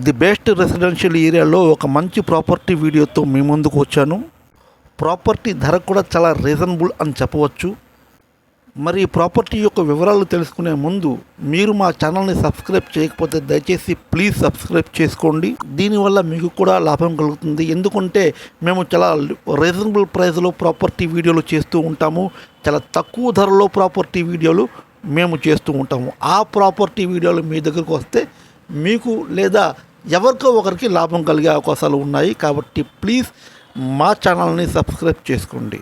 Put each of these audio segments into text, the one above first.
The best residential ఏరియాలో ఒక మంచి ప్రాపర్టీ వీడియోతో మీ ముందుకు వచ్చాను. ప్రాపర్టీ ధర కూడా చాలా రీజనబుల్ అని చెప్పవచ్చు. మరి ఈ ప్రాపర్టీ యొక్క వివరాలు తెలుసుకునే ముందు మీరు మా ఛానల్ని సబ్స్క్రైబ్ చేయకపోతే దయచేసి ప్లీజ్ సబ్స్క్రైబ్ చేసుకోండి. దీనివల్ల మీకు కూడా లాభం కలుగుతుంది. ఎందుకంటే మేము చాలా రీజనబుల్ ప్రైస్లో ప్రాపర్టీ వీడియోలు చేస్తూ ఉంటాము. చాలా తక్కువ ధరలో ప్రాపర్టీ వీడియోలు మేము చేస్తూ ఉంటాము. ఆ ప్రాపర్టీ వీడియోలు మీ దగ్గరకు వస్తే మీకు లేదా ఎవరికో ఒకరికి లాభం కలిగే అవకాశాలు ఉన్నాయి. కాబట్టి ప్లీజ్ మా ఛానల్ని సబ్స్క్రైబ్ చేసుకోండి.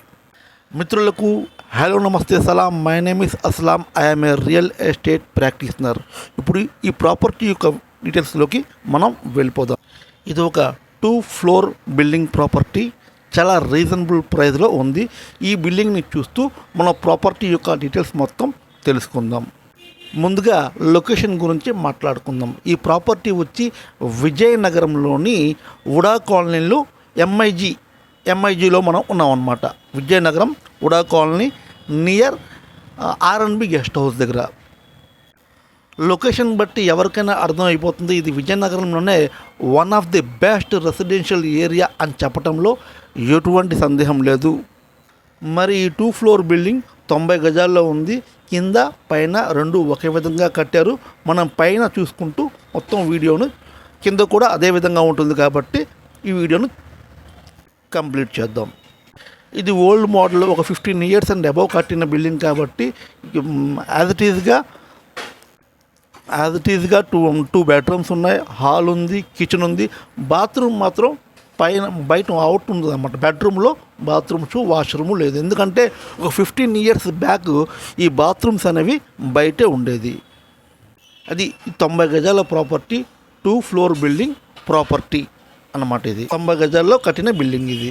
మిత్రులకు హలో, నమస్తే, సలాం. My name is Aslam. I'm a real estate practitioner. ఇప్పుడు ఈ ప్రాపర్టీ యొక్క డీటెయిల్స్లోకి మనం వెళ్ళిపోదాం. ఇది ఒక 2 ఫ్లోర్ బిల్డింగ్ ప్రాపర్టీ. చాలా రీజనబుల్ ప్రైస్లో ఉంది. ఈ బిల్డింగ్ని చూస్తూ మన ప్రాపర్టీ యొక్క డీటెయిల్స్ మొత్తం తెలుసుకుందాం. ముందుగా లొకేషన్ గురించి మాట్లాడుకుందాం. ఈ ప్రాపర్టీ వచ్చి విజయనగరంలోని ఉడా కాలనీలో ఎంఐజీలో మనం ఉన్నామన్నమాట. Vizianagaram UDA colony near RNB guest house దగ్గర. లొకేషన్ బట్టి ఎవరికైనా అర్థమైపోతుంది ఇది విజయనగరంలోనే one of the best residential area అని చెప్పడంలో ఎటువంటి సందేహం లేదు. మరి ఈ 2 ఫ్లోర్ బిల్డింగ్ 90 గజాల్లో ఉంది. కింద పైన 2 ఒకే విధంగా కట్టారు. మనం పైన చూసుకుంటూ మొత్తం వీడియోను కింద కూడా అదే విధంగా ఉంటుంది కాబట్టి ఈ వీడియోను కంప్లీట్ చేద్దాం. ఇది ఓల్డ్ మోడల్, ఒక 15 ఇయర్స్ అండ్ అబవ్ కట్టిన బిల్డింగ్ కాబట్టి యాజ్ ఇట్ ఈజ్గా 2 బెడ్రూమ్స్ ఉన్నాయి, హాల్ ఉంది, కిచెన్ ఉంది. బాత్రూమ్ మాత్రం పైన బయట అవుట్ ఉంది అన్నమాట. బెడ్రూమ్లో బాత్రూమ్స్, వాష్రూము లేదు. ఎందుకంటే ఒక 15 ఇయర్స్ బ్యాక్ ఈ బాత్రూమ్స్ అనేవి బయటే ఉండేది. అది 90 గజాల ప్రాపర్టీ, 2 ఫ్లోర్ బిల్డింగ్ ప్రాపర్టీ అన్నమాట. ఇది 90 గజాల్లో కట్టిన బిల్డింగ్ ఇది.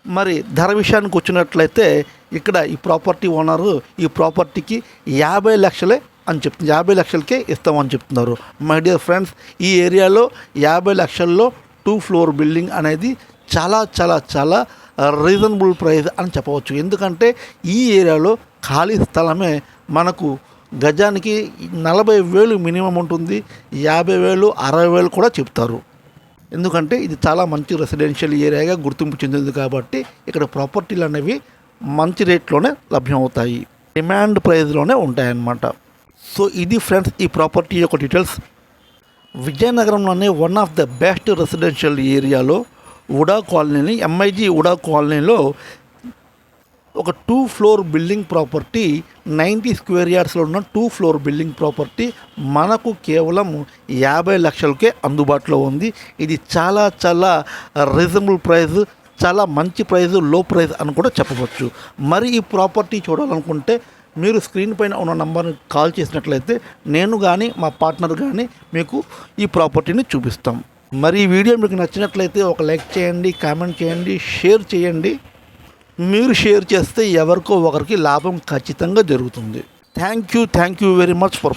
మరి ధర విషయానికి వచ్చినట్లయితే ఇక్కడ ఈ ప్రాపర్టీ ఓనరు ఈ ప్రాపర్టీకి 50 లక్షలే అని చెప్తుంది. 50 లక్షలకే ఇస్తామని చెప్తున్నారు. మై డియర్ ఫ్రెండ్స్, ఈ ఏరియాలో 50 లక్షల్లో 2 ఫ్లోర్ బిల్డింగ్ అనేది చాలా చాలా చాలా రీజనబుల్ ప్రైస్ అని చెప్పవచ్చు. ఎందుకంటే ఈ ఏరియాలో ఖాళీ స్థలమే మనకు గజానికి 40,000 మినిమం ఉంటుంది. 50,000, 60,000 కూడా చెప్తారు. ఎందుకంటే ఇది చాలా మంచి రెసిడెన్షియల్ ఏరియాగా గుర్తింపు చెందింది కాబట్టి ఇక్కడ ప్రాపర్టీలు అనేవి మంచి రేట్లోనే లభ్యమవుతాయి, డిమాండ్ ప్రైస్లోనే ఉంటాయన్నమాట. సో ఇది ఫ్రెండ్స్ ఈ ప్రాపర్టీ యొక్క డీటెయిల్స్. విజయనగరంలోనే one of the best residential ఏరియాలో ఉడా కాలనీ, ఎంఐజీ ఉడా కాలనీలో ఒక 2 ఫ్లోర్ బిల్డింగ్ ప్రాపర్టీ, 90 స్క్వేర్ యార్డ్స్లో ఉన్న 2 ఫ్లోర్ బిల్డింగ్ ప్రాపర్టీ మనకు కేవలం 50 లక్షలకే అందుబాటులో ఉంది. ఇది చాలా చాలా రీజనబుల్ ప్రైస్, చాలా మంచి ప్రైస్, లో ప్రైస్ అని కూడా చెప్పవచ్చు. మరి ఈ ప్రాపర్టీ చూడాలనుకుంటే మీరు స్క్రీన్ పైన ఉన్న నంబర్ని కాల్ చేసినట్లయితే నేను కానీ మా పార్ట్నర్ కానీ మీకు ఈ ప్రాపర్టీని చూపిస్తాం. మరి ఈ వీడియో మీకు నచ్చినట్లయితే ఒక లైక్ చేయండి, కామెంట్ చేయండి, షేర్ చేయండి. మీరు షేర్ చేస్తే ఎవరికో ఒకరికి లాభం ఖచ్చితంగా జరుగుతుంది. Thank you very much for